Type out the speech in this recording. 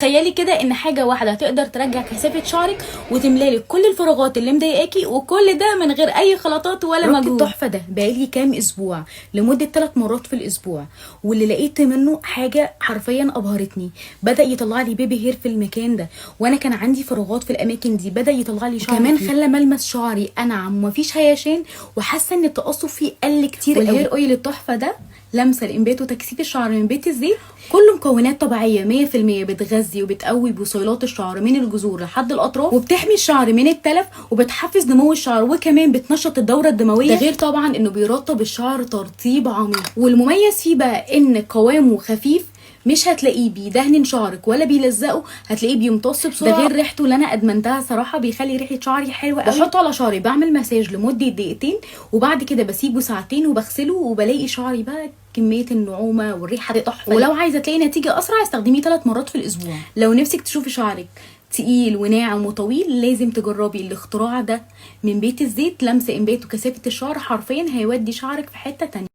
تخيلي كده ان حاجه واحده تقدر ترجع كثافه شعرك وتملالك كل الفراغات اللي مضايقاكي، وكل ده من غير اي خلطات ولا مجهود. التحفه ده بقالي كام اسبوع لمده 3 مرات في الاسبوع، واللي لقيت منه حاجه حرفيا ابهرتني. بدا يطلع لي بيبي هير في المكان ده، وانا كان عندي فراغات في الاماكن دي، بدا يطلع لي شعر كمان، خلى ملمس شعري انعم ومفيش هيشان، وحاسه ان التقصف فيه قل كتير قوي. والهير اويل التحفه ده لمسه الانبات وتكثيف الشعر من بيت الزيت، كله مكونات طبيعيه 100%، بتغذي وبتقوي بوصيلات الشعر من الجذور لحد الاطراف، وبتحمي الشعر من التلف، وبتحفز نمو الشعر، وكمان بتنشط الدوره الدمويه. ده غير طبعا انه بيرطب الشعر ترطيب عميق. والمميز فيه بقى ان قوامه خفيف، مش هتلاقيه بيدهن شعرك ولا بيلزقه، هتلاقيه بيمتص بسرعه. ده غير ريحته اللي انا ادمنتها صراحه، بيخلي ريحه شعري حلوه قوي. بحطه على شعري، بعمل مساج لمده دقيقتين، وبعد كده بسيبه ساعتين وبغسله، وبلاقي شعري بقى كميه النعومه والريحه دي تحفه. ولو عايزه تلاقي نتيجه اسرع، استخدميه 3 مرات في الاسبوع. لو نفسك تشوفي شعرك تقيل وناعم وطويل، لازم تجربي الاختراع ده من بيت الزيت. لمس انبات وكثافه الشعر حرفيا هيودي شعرك في حته تانية.